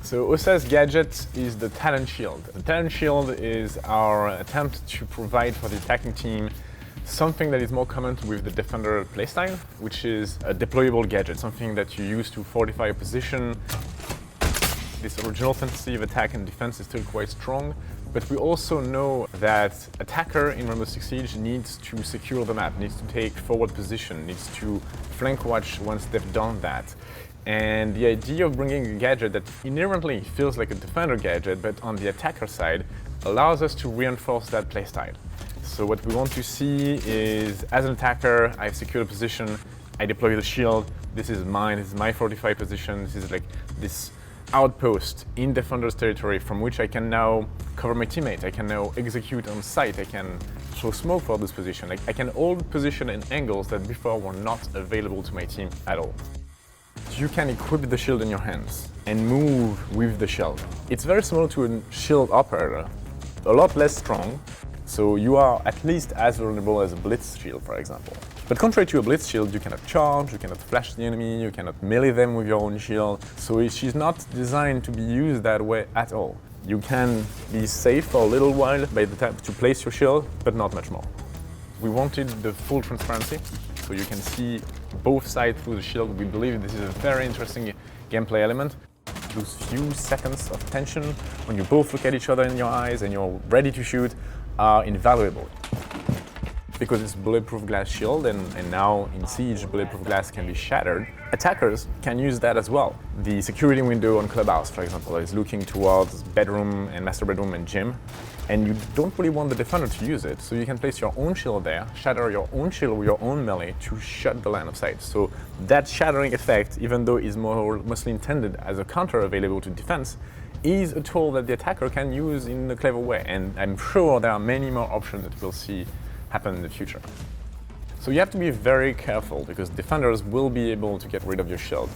So OSA's gadget is the Talent Shield. The Talent Shield is our attempt to provide for the attacking team something that is more common with the Defender playstyle, which is a deployable gadget, something that you use to fortify a position. This original fantasy of attack and defense is still quite strong, but we also know that attacker in Rainbow Six Siege needs to secure the map, needs to take forward position, needs to flank watch once they've done that. And the idea of bringing a gadget that inherently feels like a Defender gadget, but on the attacker side, allows us to reinforce that playstyle. So what we want to see is, as an attacker, I've secured a position, I deploy the shield, this is mine, this is my fortified position, this is like this outpost in Defender's territory from which I can now cover my teammate, I can now execute on site, I can throw smoke for this position, I can hold position and angles that before were not available to my team at all. You can equip the shield in your hands and move with the shield. It's very similar to a shield operator, a lot less strong, so you are at least as vulnerable as a blitz shield, for example. But contrary to a blitz shield, you cannot charge, you cannot flash the enemy, you cannot melee them with your own shield, so she's not designed to be used that way at all. You can be safe for a little while by the time to place your shield, but not much more. We wanted the full transparency, so you can see both sides through the shield. We believe this is a very interesting gameplay element. Those few seconds of tension when you both look at each other in your eyes and you're ready to shoot are invaluable. Because it's bulletproof glass shield and now in Siege bulletproof glass can be shattered, attackers can use that as well. The security window on Clubhouse, for example, is looking towards bedroom and master bedroom and gym, and you don't really want the Defender to use it, so you can place your own shield there, shatter your own shield with your own melee to shut the line of sight. So that shattering effect, even though is mostly intended as a counter available to defense, is a tool that the attacker can use in a clever way, and I'm sure there are many more options that we'll see happen in the future. So you have to be very careful because defenders will be able to get rid of your shield.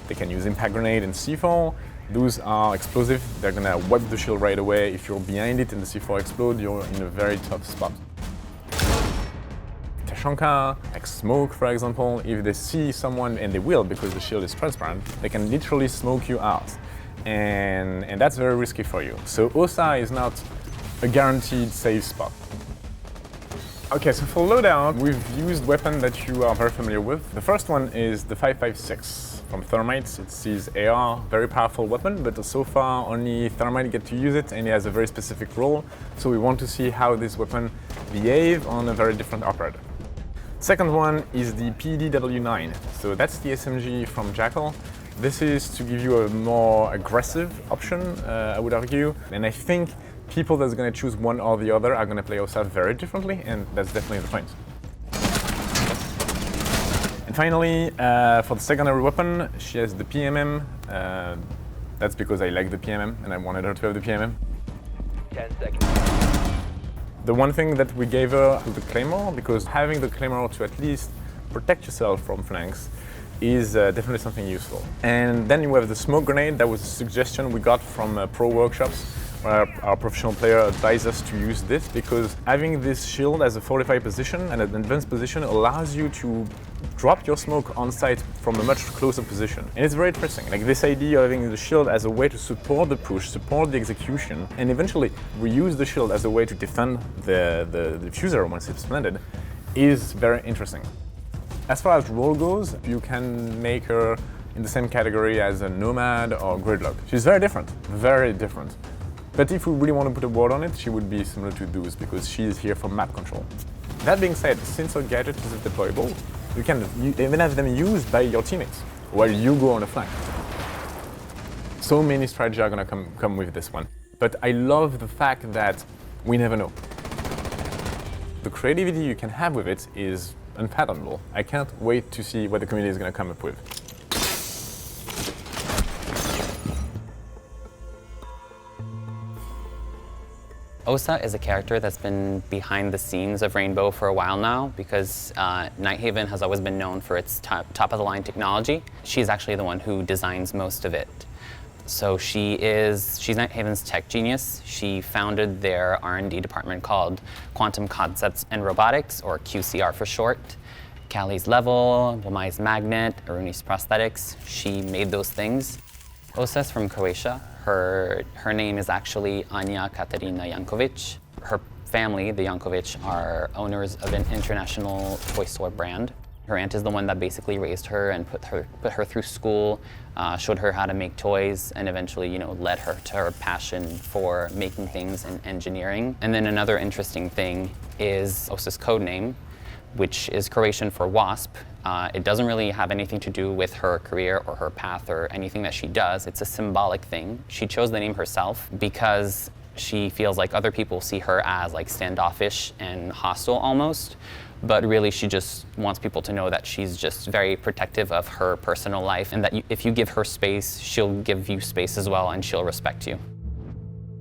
They can use impact grenade and C4. Those are explosive. They're gonna wipe the shield right away. If you're behind it and the C4 explodes, you're in a very tough spot. Tachanka, like smoke for example, if they see someone, and they will because the shield is transparent, they can literally smoke you out. And that's very risky for you. So OSA is not a guaranteed safe spot. Okay, so for loadout, we've used weapons that you are very familiar with. The first one is the 5.56 from Thermite. It's his AR, very powerful weapon, but so far only Thermite get to use it and it has a very specific role. So we want to see how this weapon behaves on a very different operator. Second one is the PDW9. So that's the SMG from Jackal. This is to give you a more aggressive option, I would argue. And I think people that's going to choose one or the other are going to play OSA very differently, and that's definitely the point. And finally, for the secondary weapon, she has the PMM. That's because I like the PMM, and I wanted her to have the PMM. 10 seconds. The one thing that we gave her to the Claymore, because having the Claymore to at least protect yourself from flanks is definitely something useful. And then you have the smoke grenade. That was a suggestion we got from pro workshops, where our professional player advised us to use this because having this shield as a fortified position and an advanced position allows you to drop your smoke on site from a much closer position. And it's very interesting, like this idea of having the shield as a way to support the push, support the execution, and eventually reuse the shield as a way to defend the diffuser once it's planted is very interesting. As far as role goes, you can make her in the same category as a Nomad or Gridlock. She's very different, very different. But if we really want to put a word on it, she would be similar to Deuce because she is here for map control. That being said, since her gadget is deployable, you can even have them used by your teammates while you go on a flank. So many strategies are going to come with this one. But I love the fact that we never know. The creativity you can have with it is unfathomable. I can't wait to see what the community is going to come up with. OSA is a character that's been behind the scenes of Rainbow for a while now because Nighthaven has always been known for its top-of-the-line technology. She's actually the one who designs most of it. So she's Nighthaven's tech genius. She founded their R&D department called Quantum Concepts and Robotics, or QCR for short. Kali's Level, Wamai's Magnet, Aruni's Prosthetics. She made those things. OSA's from Croatia. Her name is actually Anya Katerina Yankovic. Her family, the Yankovic, are owners of an international toy store brand. Her aunt is the one that basically raised her and put her through school, showed her how to make toys, and eventually, led her to her passion for making things in engineering. And then another interesting thing is Osa's code name, which is Croatian for wasp. It doesn't really have anything to do with her career or her path or anything that she does. It's a symbolic thing. She chose the name herself because she feels like other people see her as like standoffish and hostile almost, but really she just wants people to know that she's just very protective of her personal life, and that if you give her space, she'll give you space as well, and she'll respect you.